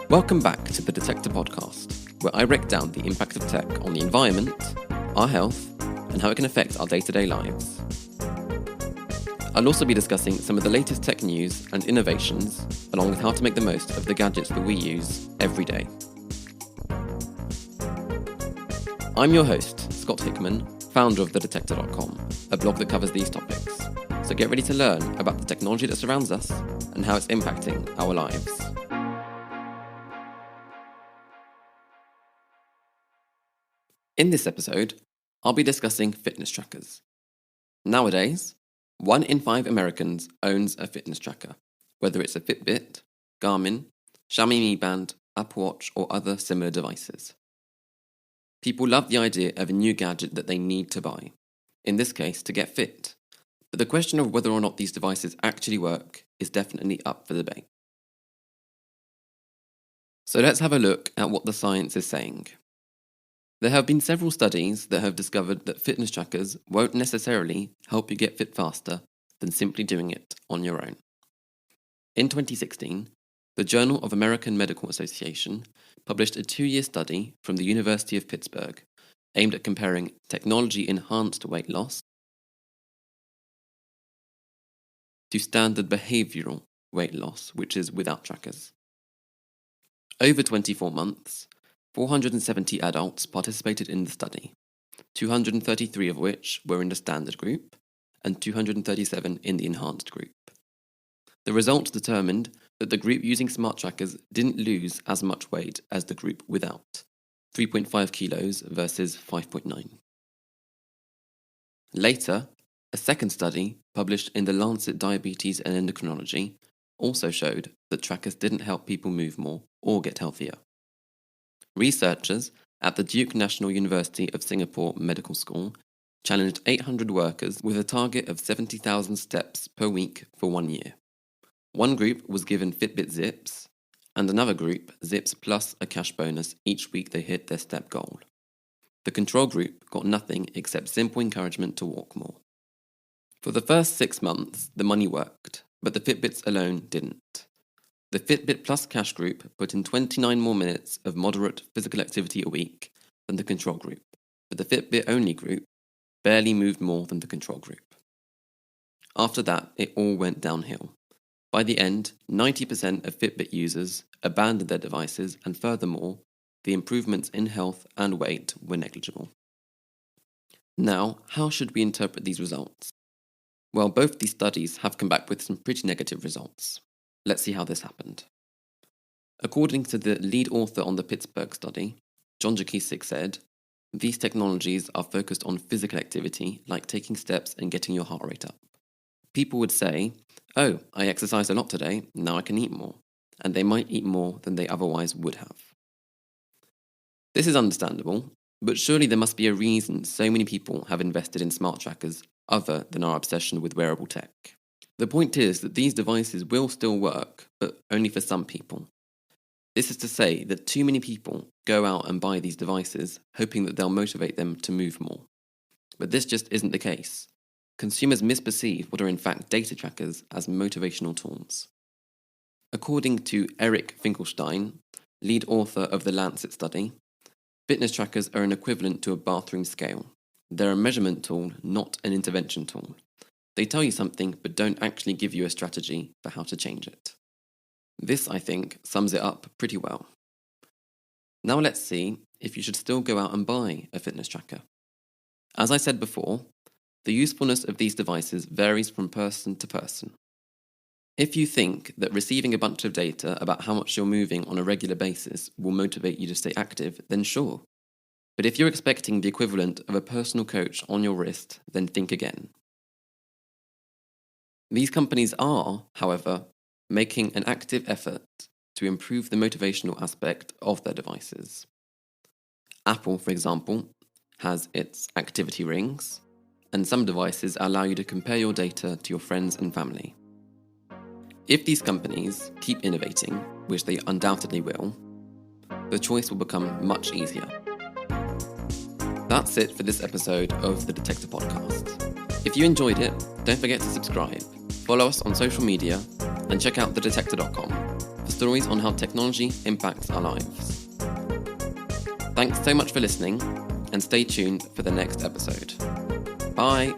Welcome back to the Detechtor Podcast, where I break down the impact of tech on the environment, our health, and how it can affect our day-to-day lives. I'll also be discussing some of the latest tech news and innovations, along with how to make the most of the gadgets that we use every day. I'm your host, Scott Hickman, founder of Detechtor.com, a blog that covers these topics. So get ready to learn about the technology that surrounds us and how it's impacting our lives. In this episode, I'll be discussing fitness trackers. Nowadays, 1 in 5 Americans owns a fitness tracker, whether it's a Fitbit, Garmin, Xiaomi Mi Band, Apple Watch, or other similar devices. People love the idea of a new gadget that they need to buy, in this case to get fit. But the question of whether or not these devices actually work is definitely up for debate. So let's have a look at what the science is saying. There have been several studies that have discovered that fitness trackers won't necessarily help you get fit faster than simply doing it on your own. In 2016, the Journal of American Medical Association published a 2-year study from the University of Pittsburgh aimed at comparing technology-enhanced weight loss to standard behavioural weight loss, which is without trackers. Over 24 months, 470 adults participated in the study, 233 of which were in the standard group and 237 in the enhanced group. The results determined that the group using smart trackers didn't lose as much weight as the group without, 3.5 kilos versus 5.9. Later, a second study published in the Lancet Diabetes and Endocrinology also showed that trackers didn't help people move more or get healthier. Researchers at the Duke National University of Singapore Medical School challenged 800 workers with a target of 70,000 steps per week for 1 year. One group was given Fitbit Zips, and another group Zips plus a cash bonus each week they hit their step goal. The control group got nothing except simple encouragement to walk more. For the first 6 months, the money worked, but the Fitbits alone didn't. The Fitbit Plus Cash group put in 29 more minutes of moderate physical activity a week than the control group, but the Fitbit only group barely moved more than the control group. After that, it all went downhill. By the end, 90% of Fitbit users abandoned their devices, and furthermore, the improvements in health and weight were negligible. Now, how should we interpret these results? Well, both these studies have come back with some pretty negative results. Let's see how this happened. According to the lead author on the Pittsburgh study, John Jakisik said, "These technologies are focused on physical activity like taking steps and getting your heart rate up. People would say, oh, I exercised a lot today, now I can eat more, and they might eat more than they otherwise would have." This is understandable, but surely there must be a reason so many people have invested in smart trackers other than our obsession with wearable tech. The point is that these devices will still work, but only for some people. This is to say that too many people go out and buy these devices, hoping that they'll motivate them to move more. But this just isn't the case. Consumers misperceive what are in fact data trackers as motivational tools. According to Eric Finkelstein, lead author of the Lancet study, fitness trackers are an equivalent to a bathroom scale. They're a measurement tool, not an intervention tool. They tell you something but don't actually give you a strategy for how to change it. This, I think, sums it up pretty well. Now let's see if you should still go out and buy a fitness tracker. As I said before, the usefulness of these devices varies from person to person. If you think that receiving a bunch of data about how much you're moving on a regular basis will motivate you to stay active, then sure. But if you're expecting the equivalent of a personal coach on your wrist, then think again. These companies are, however, making an active effort to improve the motivational aspect of their devices. Apple, for example, has its activity rings, and some devices allow you to compare your data to your friends and family. If these companies keep innovating, which they undoubtedly will, the choice will become much easier. That's it for this episode of the Detechtor Podcast. If you enjoyed it, don't forget to subscribe, follow us on social media, and check out Detechtor.com for stories on how technology impacts our lives. Thanks so much for listening, and stay tuned for the next episode. Bye!